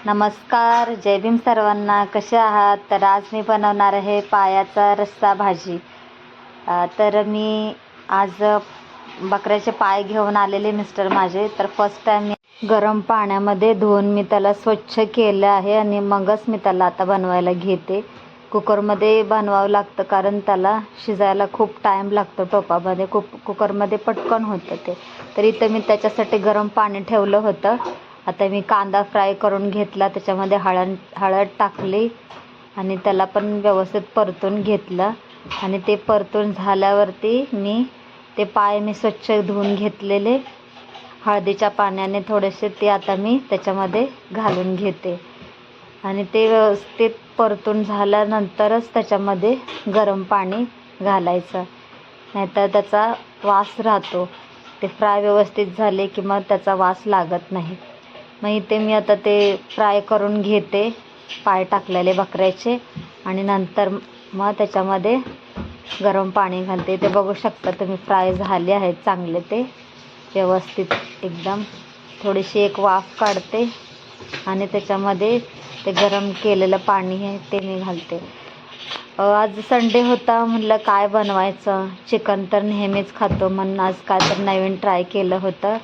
नमस्कार, जय भीम सर्वांना. कसे आहात? तर आज मी बनवणार आहे पायाचा रस्सा भाजी. तर मी आज बकऱ्याचे पाय घेऊन आलेले मिस्टर माझे. तर फर्स्ट टाईम मी गरम पाण्यामध्ये धुवून मी त्याला स्वच्छ केलं आहे आणि मगच मी त्याला आता बनवायला घेते. कुकरमध्ये बनवावं लागतं कारण त्याला शिजायला खूप टाईम लागतो. टोपामध्ये कुकरमध्ये पटकन होतं ते. तर इथं मी त्याच्यासाठी गरम पाणी ठेवलं होतं. आता मी कांदा फ्राय करून घेतला, त्याच्यामध्ये हळद टाकली आणि त्याला पण व्यवस्थित परतून घेतलं. आणि ते परतून झाल्यावरती ते पाय स्वच्छ धुवून घेतलेले हळदीच्या पाण्याने थोडेसे ते आता मी त्याच्यामध्ये घालून घेते. आणि ते व्यवस्थित परतून झाल्यानंतरच त्याच्यामध्ये गरम पाणी घालायचं, नाहीतर त्याचा वास राहतो. ते फ्राय व्यवस्थित झाले की मग त्याचा वास लागत नाही. मग इथे मी आता ते फ्राय करून घेते पाय टाकलेले बकऱ्याचे आणि नंतर मग त्याच्यामध्ये गरम पाणी घालते. ते बघू शकता तुम्ही फ्राय झाले आहेत चांगले, ते व्यवस्थित एकदम. थोडीशी एक वाफ काढते आणि त्याच्यामध्ये ते गरम केलेलं पाणी आहे ते मी घालते. आज संडे होता, म्हटलं काय बनवायचं. चिकन तर नेहमीच खातो, म्हणून आज काय तर नवीन ट्राय केलं होतं.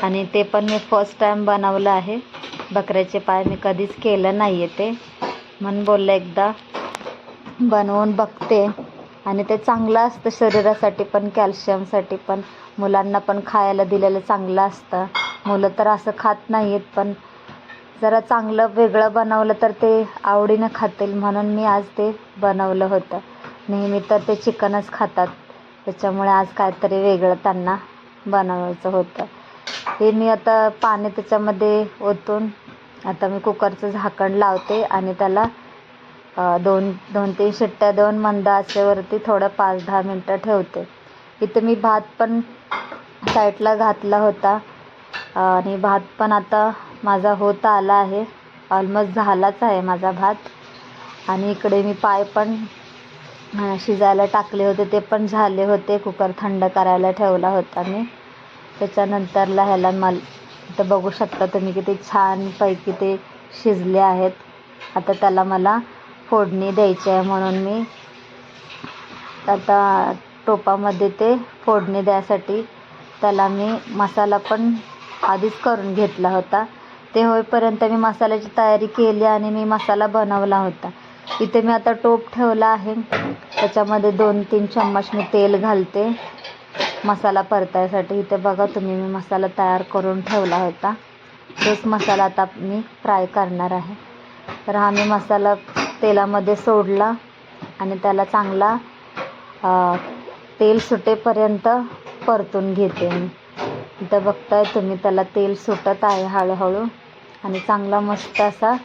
आणि ते पण मी फर्स्ट टाईम बनवलं आहे. बकऱ्याचे पाय मी कधीच केलं नाही आहे ते, म्हणून बोललं एकदा बनवून बघते. आणि ते चांगलं असतं शरीरासाठी पण, कॅल्शियमसाठी पण. मुलांना पण खायला दिलेलं चांगलं असतं. मुलं तर असं खात नाही आहेत, पण जरा चांगलं वेगळं बनवलं तर ते आवडीनं खातील, म्हणून मी आज ते बनवलं होतं. नेहमी तर ते चिकनच खातात, त्याच्यामुळे आज काहीतरी वेगळं त्यांना बनवायचं होतं. हे मी आता पाणी त्याच्यामध्ये ओतून आता मी कुकरचं झाकण लावते आणि त्याला दोन तीन शिट्ट्या देऊन मंद आचेवरती थोडं 5-10 मिनटं ठेवते. इथं मी भात पण साईडला घातला होता आणि भात पण आता माझा होत आला आहे. ऑलमोस्ट झालाच आहे माझा भात. आणि इकडे मी पाय पण शिजायला टाकले होते, ते पण झाले होते. कुकर थंड करायला ठेवला होता मी. त्याच्यानंतरला ह्याला इथं बघू शकता तुम्ही किती छानपैकी ते शिजले आहेत. आता त्याला मला फोडणी द्यायची आहे, म्हणून मी आता टोपामध्ये ते फोडणी द्यायसाठी त्याला मी मसाला पण आधीच करून घेतला होता. ते होईपर्यंत मी मसाल्याची तयारी केली आणि मी मसाला बनवला होता. इथे मी आता टोप ठेवला आहे, त्याच्यामध्ये 2-3 चम्मच मी तेल घालते मसाला परतायसाठी. इथे बघा तुम्ही मी मसाला तयार करून ठेवला होता, तोच मसाला आता मी फ्राय करणार आहे. तर हा मी मसाला तेलामध्ये सोडला आणि त्याला चांगला तेल सुटेपर्यंत परतून घेते मी. इथं बघताय तुम्ही त्याला तेल सुटत आहे हळूहळू आणि चांगला मस्त असा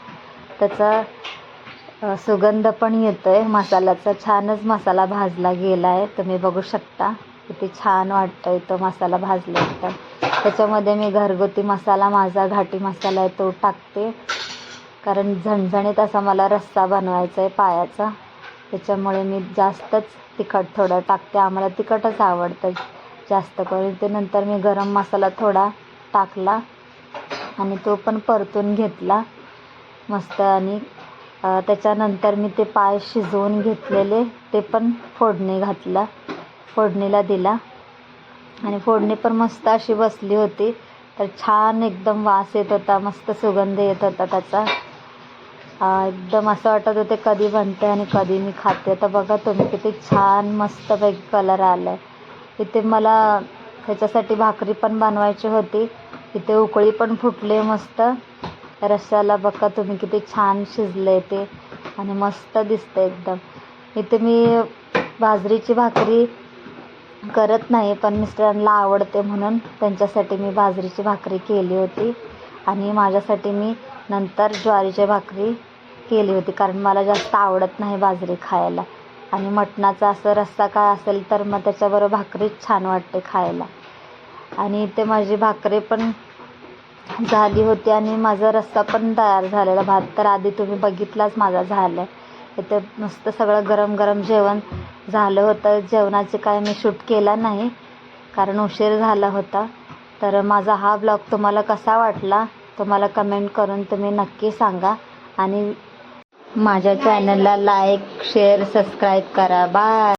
त्याचा सुगंध पण येतो आहे मसाल्याचा. छानच मसाला भाजला गेला आहे, तुम्ही बघू शकता किती छान वाटतं आहे तो मसाला भाजला एकदम. त्याच्यामध्ये मी घरगुती मसाला, माझा घाटी मसाला आहे तो टाकते, कारण झणझणीत असा मला रस्सा बनवायचा आहे पायाचा. त्याच्यामुळे मी जास्तच तिखट थोडं टाकते. आम्हाला तिखटच आवडतं जास्त करून. ते नंतर मी गरम मसाला थोडा टाकला आणि तो पण परतून घेतला मस्त. आणि त्याच्यानंतर मी ते पाय शिजवून घेतलेले ते पण फोडणीला दिला आणि फोडणी पण मस्त अशी बसली होती. तर छान एकदम वास येत होता, मस्त सुगंध येत होता त्याचा. एकदम असं वाटत होते कधी बनते आणि कधी मी खाते. तर बघा तुम्ही किती छान मस्तपैकी कलर आला आहे. इथे मला त्याच्यासाठी भाकरी पण बनवायची होती. इथे उकळी पण फुटले मस्त रश्श्याला. बघा तुम्ही किती छान शिजले ते आणि मस्त दिसतं एकदम. इथे मी बाजरीची भाकरी करत नाही, पण मिस्टरांना आवडते म्हणून त्यांच्यासाठी मी बाजरीची भाकरी केली होती आणि माझ्यासाठी मी नंतर ज्वारीची भाकरी केली होती, कारण मला जास्त आवडत नाही बाजरी खायला. आणि मटणाचा असं रस्सा काय असेल तर मग त्याच्याबरोबर भाकरीच छान वाटते खायला. आणि इथे माझी भाकरी पण झाली होती आणि माझा रस्सा पण तयार झालेला. भात तर आधी तुम्ही बघितलाच माझा झाला आहे. इथे मस्त सगळं गरम गरम जेवण झालं होतं. जेवणाचे काय मी शूट केला नाही कारण उशीर झाला होता. तर माझा हा ब्लॉग तुम्हाला कसा वाटला तो मला कमेंट करून तुम्ही नक्की सांगा आणि माझ्या चॅनलला लाईक शेअर सबस्क्राईब करा. बाय.